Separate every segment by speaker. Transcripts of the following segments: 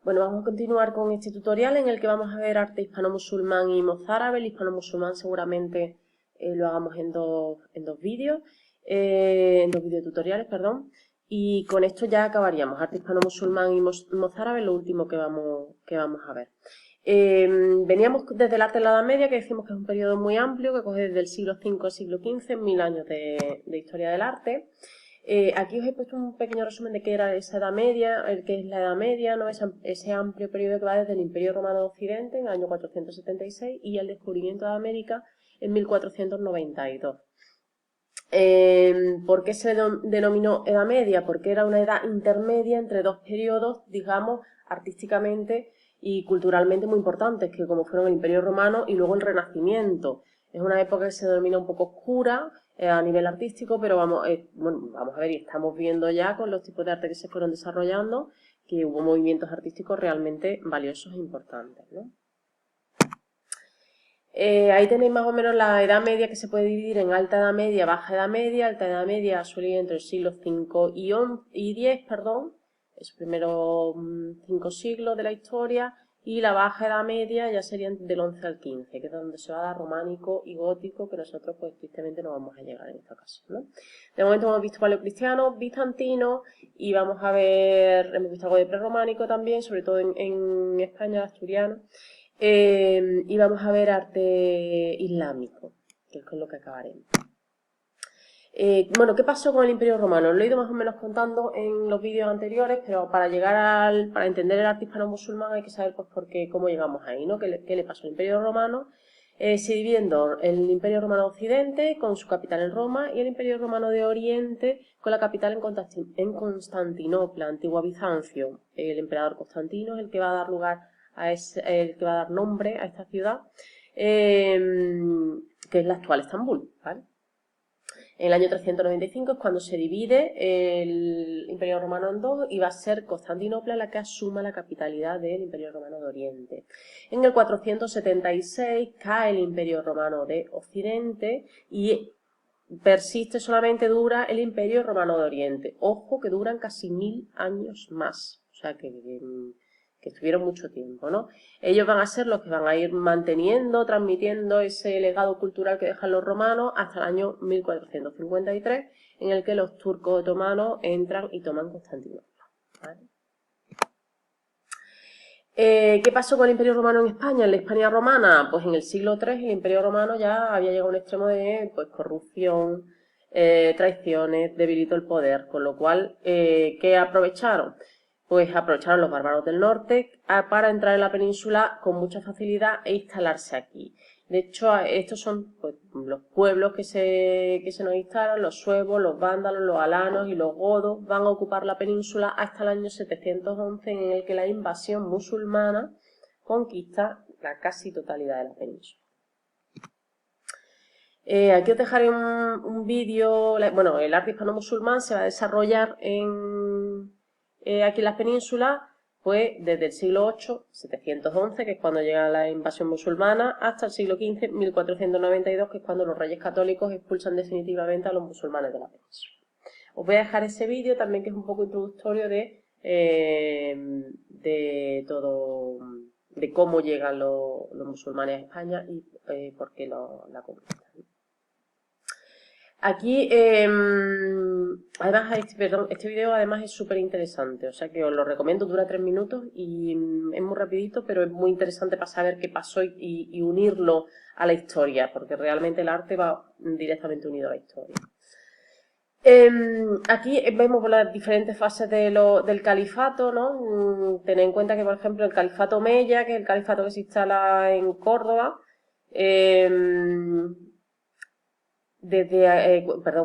Speaker 1: Bueno, vamos a continuar con este tutorial en el que vamos a ver arte hispano-musulmán y mozárabe. El hispano-musulmán seguramente lo hagamos en dos vídeos, en dos videotutoriales, perdón. Y con esto ya acabaríamos. Arte hispano-musulmán y mozárabe, lo último que vamos a ver. Veníamos desde el arte de la Edad Media, que decimos que es un periodo muy amplio, que coge desde el siglo V al siglo XV, 1000 años de historia del arte. Aquí os he puesto un pequeño resumen de qué era esa Edad Media, el que es la Edad Media, ¿no? Ese amplio periodo que va desde el Imperio Romano de Occidente en el año 476 y el descubrimiento de América en 1492. ¿Por qué se denominó Edad Media? Porque era una edad intermedia entre dos periodos, digamos, artísticamente y culturalmente muy importantes, que como fueron el Imperio Romano y luego el Renacimiento. Es una época que se denomina un poco oscura a nivel artístico, pero vamos a ver y estamos viendo ya con los tipos de arte que se fueron desarrollando que hubo movimientos artísticos realmente valiosos e importantes, ¿no? Ahí tenéis más o menos la Edad Media, que se puede dividir en Alta Edad Media, Baja Edad Media. Alta Edad Media suele ir entre el siglo V y X, perdón, esos primeros 5 siglos de la historia, y la Baja Edad Media ya serían del 11 al 15, que es donde se va a dar románico y gótico, que nosotros pues tristemente no vamos a llegar en esta ocasión, ¿no? De momento hemos visto paleocristiano, bizantino, y hemos visto algo de prerrománico también, sobre todo en España, asturiano. Y vamos a ver arte islámico, que es con lo que acabaremos. Bueno, ¿qué pasó con el Imperio Romano? Lo he ido más o menos contando en los vídeos anteriores, pero para entender el arte hispano-musulmán hay que saber pues cómo llegamos ahí, ¿no? ¿Qué le pasó al Imperio Romano? Se dividiendo el Imperio Romano de Occidente con su capital en Roma y el Imperio Romano de Oriente con la capital en Constantinopla, antigua Bizancio. El emperador Constantino es el que va a dar lugar el que va a dar nombre a esta ciudad, que es la actual Estambul, ¿vale? En el año 395 es cuando se divide el Imperio Romano en dos y va a ser Constantinopla la que asuma la capitalidad del Imperio Romano de Oriente. En el 476 cae el Imperio Romano de Occidente y solamente dura el Imperio Romano de Oriente. Ojo que duran casi 1000 años más, o sea que estuvieron mucho tiempo, ¿no? Ellos van a ser los que van a ir manteniendo, transmitiendo ese legado cultural que dejan los romanos hasta el año 1453, en el que los turcos otomanos entran y toman Constantinopla, ¿vale? ¿Qué pasó con el Imperio Romano en España? En la Hispania romana, pues en el siglo III el Imperio Romano ya había llegado a un extremo de pues, corrupción, traiciones, debilitó el poder, con lo cual, ¿qué aprovecharon? Pues aprovecharon los bárbaros del norte para entrar en la península con mucha facilidad e instalarse aquí. De hecho, estos son pues, los pueblos que se nos instalan, los suevos, los vándalos, los alanos y los godos van a ocupar la península hasta el año 711, en el que la invasión musulmana conquista la casi totalidad de la península. Aquí os dejaré un vídeo. Bueno, el arte hispano-musulmán se va a desarrollar aquí en las penínsulas, pues desde el siglo VIII, 711, que es cuando llega la invasión musulmana, hasta el siglo XV, 1492, que es cuando los reyes católicos expulsan definitivamente a los musulmanes de la península. Os voy a dejar ese vídeo también, que es un poco introductorio de cómo llegan los musulmanes a España y por qué la conquistan. Aquí, además, este vídeo además es súper interesante, o sea que os lo recomiendo, dura 3 minutos y es muy rapidito, pero es muy interesante para saber qué pasó y unirlo a la historia, porque realmente el arte va directamente unido a la historia. Aquí vemos las diferentes fases del califato, ¿no? Tened en cuenta que, por ejemplo, el califato omeya, que es el califato que se instala en Córdoba,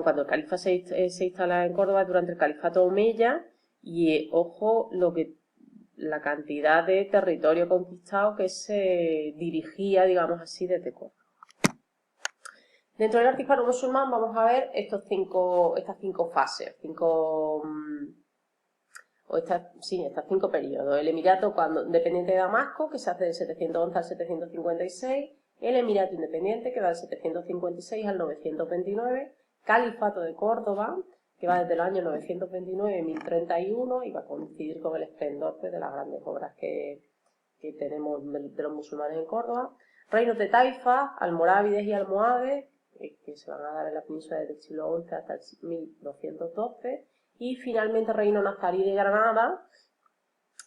Speaker 1: cuando el califa se instala en Córdoba durante el califato omeya, y ojo la cantidad de territorio conquistado que se dirigía, digamos así, desde Córdoba. Dentro del arte hispano-musulmán vamos a ver estas cinco fases, estas 5 periodos. El Emirato dependiente de Damasco, que se hace del 711 al 756, el Emirato Independiente, que va del 756 al 929, Califato de Córdoba, que va desde los años 929 y 1031 y va a coincidir con el esplendor pues, de las grandes obras que tenemos de los musulmanes en Córdoba. Reinos de Taifa, almorávides y almohades, que se van a dar en la península desde el siglo XI hasta el 1212. Y finalmente Reino nazarí de Granada,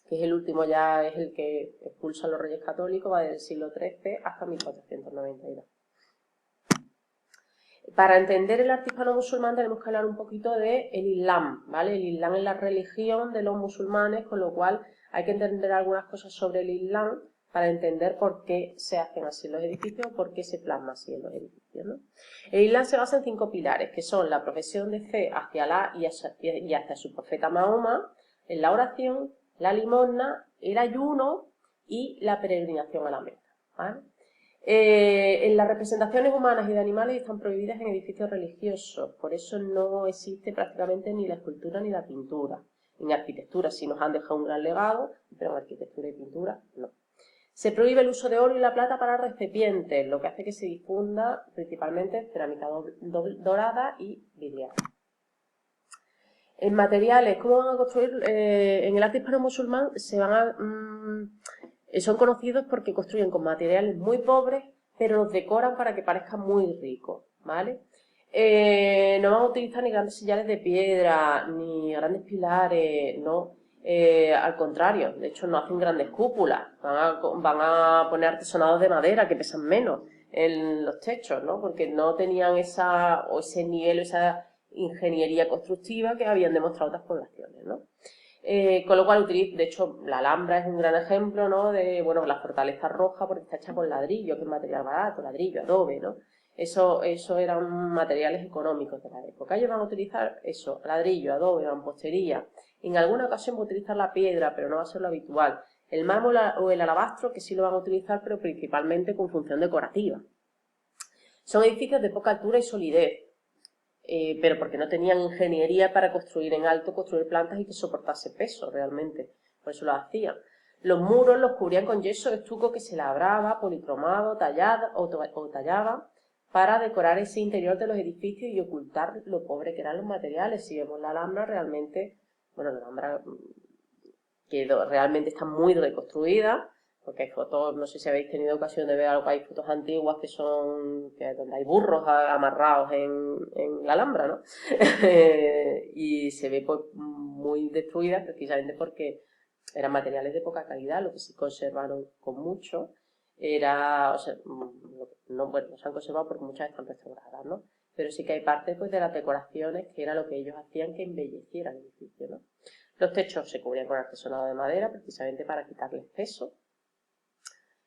Speaker 1: que es el último, ya es el que expulsa a los reyes católicos, va desde el siglo XIII hasta 1492. Para entender el arte hispano-musulmán tenemos que hablar un poquito del Islam, ¿vale? El Islam es la religión de los musulmanes, con lo cual hay que entender algunas cosas sobre el Islam para entender por qué se hacen así los edificios, por qué se plasma así en los edificios, ¿no? El Islam se basa en 5 pilares, que son la profesión de fe hacia Alá y hacia su profeta Mahoma, en la oración, la limosna, el ayuno y la peregrinación a la Meca, ¿vale? En las representaciones humanas y de animales están prohibidas en edificios religiosos, por eso no existe prácticamente ni la escultura ni la pintura. En arquitectura sí nos han dejado un gran legado, pero en arquitectura y pintura no. Se prohíbe el uso de oro y la plata para recipientes, lo que hace que se difunda principalmente cerámica dorada y vidriada. En materiales, ¿cómo van a construir? En el arte hispano-musulmán son conocidos porque construyen con materiales muy pobres, pero los decoran para que parezcan muy ricos, ¿vale? No van a utilizar ni grandes sillares de piedra, ni grandes pilares, no. Al contrario, de hecho no hacen grandes cúpulas, van a poner artesonados de madera que pesan menos en los techos, ¿no? Porque no tenían ese nivel, esa ingeniería constructiva que habían demostrado otras poblaciones, ¿no? Con lo cual, de hecho, la Alhambra es un gran ejemplo, ¿no? De, bueno, la Fortaleza Roja, porque está hecha con ladrillo, que es material barato, ladrillo, adobe, ¿no? Eso eran materiales económicos de la época. Ellos van a utilizar eso, ladrillo, adobe, mampostería. En alguna ocasión van a utilizar la piedra, pero no va a ser lo habitual. El mármol o el alabastro, que sí lo van a utilizar, pero principalmente con función decorativa. Son edificios de poca altura y solidez. Pero porque no tenían ingeniería para construir en alto, construir plantas y que soportase peso realmente, por eso lo hacían. Los muros los cubrían con yeso de estuco que se labraba, policromado, tallaba, para decorar ese interior de los edificios y ocultar lo pobre que eran los materiales. Si vemos la Alhambra realmente, bueno, la Alhambra realmente está muy reconstruida, porque hay fotos, no sé si habéis tenido ocasión de ver algo, hay fotos antiguas donde hay burros amarrados en la Alhambra, ¿no? Y se ve pues, muy destruida precisamente porque eran materiales de poca calidad, lo que sí conservaron con mucho no se han conservado porque muchas están restauradas, ¿no? Pero sí que hay parte pues, de las decoraciones que era lo que ellos hacían que embelleciera el edificio, ¿no? Los techos se cubrían con artesonado de madera precisamente para quitarles peso.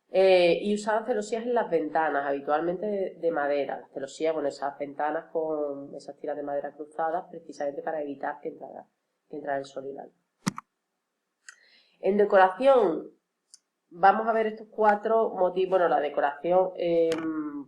Speaker 1: Y usaban celosías en las ventanas, habitualmente de madera. Las celosías, bueno, esas ventanas con esas tiras de madera cruzadas, precisamente para evitar que entrara el sol y la luz. En decoración, vamos a ver estos 4 motivos. Bueno, la decoración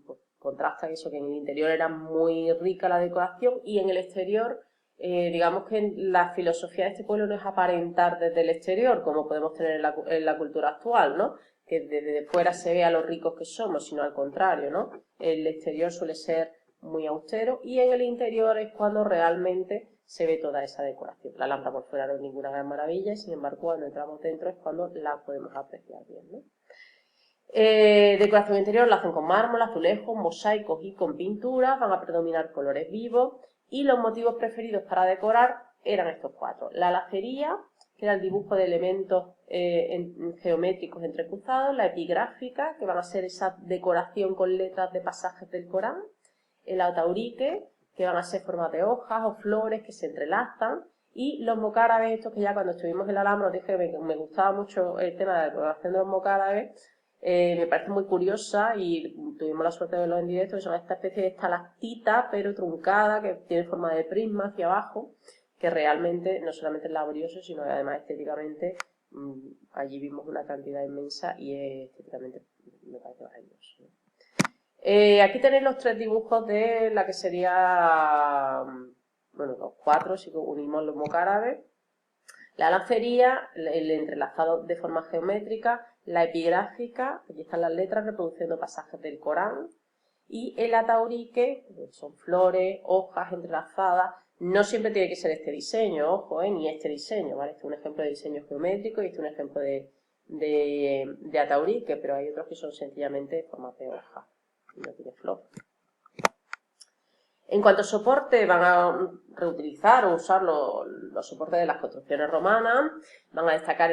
Speaker 1: pues, contrasta eso, que en el interior era muy rica la decoración y en el exterior, digamos que la filosofía de este pueblo no es aparentar desde el exterior, como podemos tener en la cultura actual, ¿no? Que desde fuera se vea lo ricos que somos, sino al contrario, ¿no? El exterior suele ser muy austero y en el interior es cuando realmente se ve toda esa decoración. La lámpara por fuera no es ninguna gran maravilla y sin embargo cuando entramos dentro es cuando la podemos apreciar bien, ¿no? Decoración interior la hacen con mármol, azulejos, mosaicos y con pinturas, van a predominar colores vivos y los motivos preferidos para decorar eran estos 4. La lacería, que era el dibujo de elementos geométricos entrecruzados, la epigráfica, que van a ser esa decoración con letras de pasajes del Corán, el ataurique, que van a ser formas de hojas o flores que se entrelazan, y los mocárabes, estos que ya cuando estuvimos en la Alhambra os dije que me gustaba mucho el tema de la decoración de los mocárabes, me parece muy curiosa y tuvimos la suerte de verlos en directo, que son esta especie de estalactita pero truncada, que tiene forma de prisma hacia abajo, que realmente no solamente es laborioso, sino que además estéticamente allí vimos una cantidad inmensa y estéticamente me parece maravilloso. Aquí tenéis los 3 dibujos de la que sería, bueno, los 4, si unimos los mocárabes. La lancería, el entrelazado de forma geométrica, la epigráfica, aquí están las letras reproduciendo pasajes del Corán, y el ataurique, son flores, hojas entrelazadas, No siempre tiene que ser este diseño, ojo, ni este diseño, ¿vale? Este es un ejemplo de diseño geométrico y este es un ejemplo de ataurique, pero hay otros que son sencillamente formas de hoja, no tiene flor. En cuanto a soporte, van a reutilizar o usar los soportes de las construcciones romanas, van a destacar,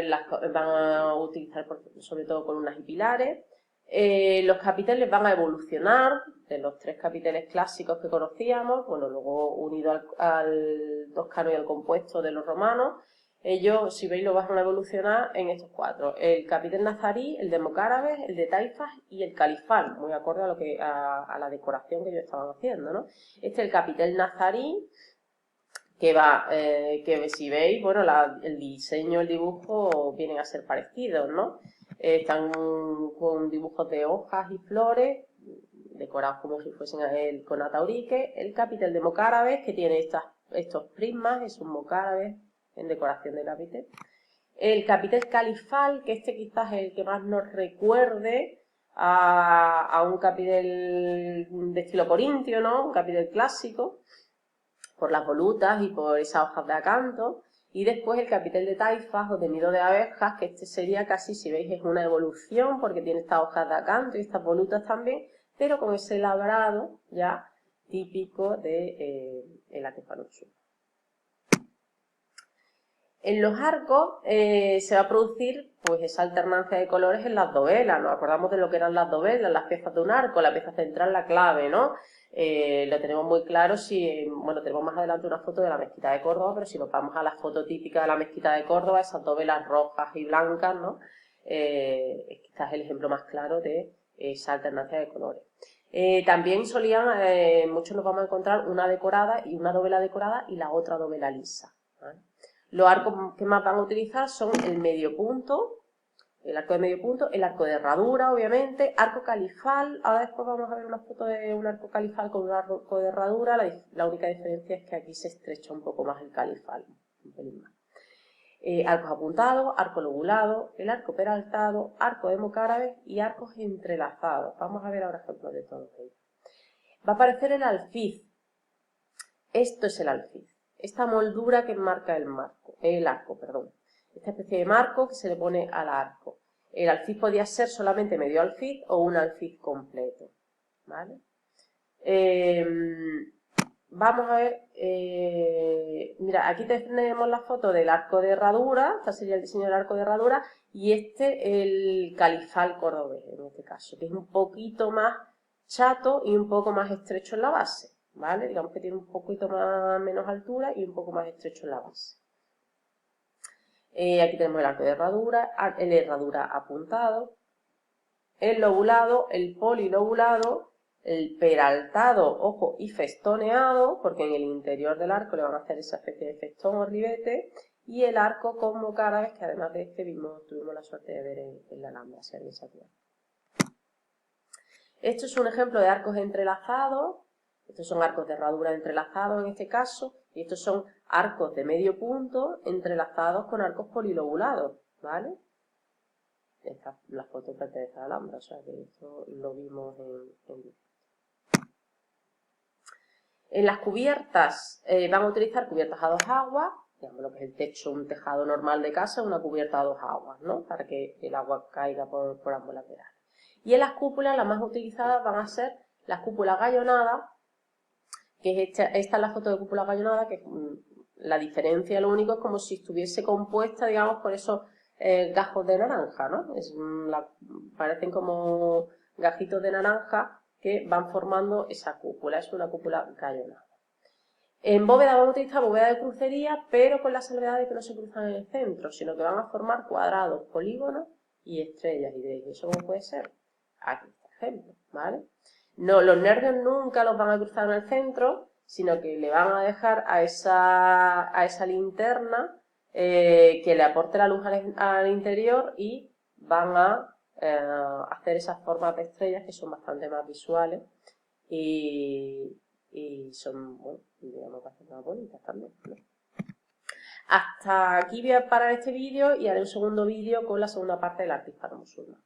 Speaker 1: van a utilizar sobre todo columnas y pilares. Los capiteles van a evolucionar de los 3 capiteles clásicos que conocíamos, bueno, luego unido al toscano y al compuesto de los romanos. Ellos, si veis, lo van a evolucionar en estos 4. El capitel nazarí, el de mocárabes, el de taifas y el califal, muy acorde a la decoración que ellos estaban haciendo, ¿no? Este es el capitel nazarí, que si veis, bueno, el diseño, el dibujo vienen a ser parecidos, ¿no? Están con dibujos de hojas y flores, decorados como si fuesen con ataurique. El capitel de mocárabes, que tiene estos prismas, es un mocárabes en decoración de capitel. El capitel califal, que este quizás es el que más nos recuerde a un capitel de estilo corintio, ¿no? Un capitel clásico, por las volutas y por esas hojas de acanto. Y después el capitel de taifas o de nido de abejas, que este sería casi, si veis, es una evolución porque tiene estas hojas de acanto y estas volutas también, pero con ese labrado ya típico de el artefano sur. En los arcos se va a producir pues esa alternancia de colores en las dovelas. Nos acordamos de lo que eran las dovelas, las piezas de un arco, la pieza central, la clave, ¿no? Lo tenemos muy claro si, bueno, tenemos más adelante una foto de la mezquita de Córdoba, pero si nos vamos a la foto típica de la mezquita de Córdoba, esas dovelas rojas y blancas, ¿no? Quizás es el ejemplo más claro de esa alternancia de colores. También solían, muchos nos vamos a encontrar una decorada y una dovela decorada y la otra dovela lisa, ¿vale? Los arcos que más van a utilizar son el medio punto, el arco de medio punto, el arco de herradura, obviamente, arco califal. Ahora después vamos a ver una foto de un arco califal con un arco de herradura. La única diferencia es que aquí se estrecha un poco más el califal, un pelín más. Arcos apuntados, arco lobulado, el arco peraltado, arco de mocárabes y arcos entrelazados. Vamos a ver ahora ejemplos de todos ellos. Va a aparecer el alfiz. Esto es el alfiz. Esta moldura que marca el arco. Esta especie de marco que se le pone al arco. El alfiz podía ser solamente medio alfiz o un alfiz completo, ¿vale? Vamos a ver, mira, aquí tenemos la foto del arco de herradura, este sería el diseño del arco de herradura, y este el califal cordobés, en este caso, que es un poquito más chato y un poco más estrecho en la base, ¿vale? Digamos que tiene un poquito menos altura y un poco más estrecho en la base. Aquí tenemos el arco de herradura, el herradura apuntado, el lobulado, el polilobulado, el peraltado, ojo, y festoneado, porque en el interior del arco le van a hacer esa especie de festón o ribete, y el arco con mocárabes, que además de este tuvimos la suerte de ver en la Alhambra, si alguien se acuerda. Esto es un ejemplo de arcos entrelazados. Estos son arcos de herradura entrelazados en este caso, y estos son arcos de medio punto entrelazados con arcos polilobulados, ¿vale? La foto pertenece a la Alhambra, o sea que esto lo vimos en las cubiertas van a utilizar cubiertas a 2 aguas, digamos lo que es el techo, un tejado normal de casa, una cubierta a 2 aguas, ¿no? Para que el agua caiga por ambos laterales. Y en las cúpulas, las más utilizadas van a ser las cúpulas gallonadas, que es esta es la foto de cúpula gallonada, que la diferencia, lo único, es como si estuviese compuesta, digamos, por esos gajos de naranja, ¿no? Parecen como gajitos de naranja que van formando esa cúpula, es una cúpula gallonada. En bóveda vamos a utilizar bóveda de crucería, pero con la salvedad de que no se cruzan en el centro, sino que van a formar cuadrados, polígonos y estrellas. Y diréis, ¿eso cómo puede ser? Aquí está el ejemplo, ¿vale? No, los nervios nunca los van a cruzar en el centro, sino que le van a dejar a esa linterna que le aporte la luz al interior y van a hacer esas formas de estrellas que son bastante más visuales y son, bueno, digamos, bastante más bonitas también, ¿no? Hasta aquí voy a parar este vídeo y haré un segundo vídeo con la segunda parte del arte hispano-musulmán.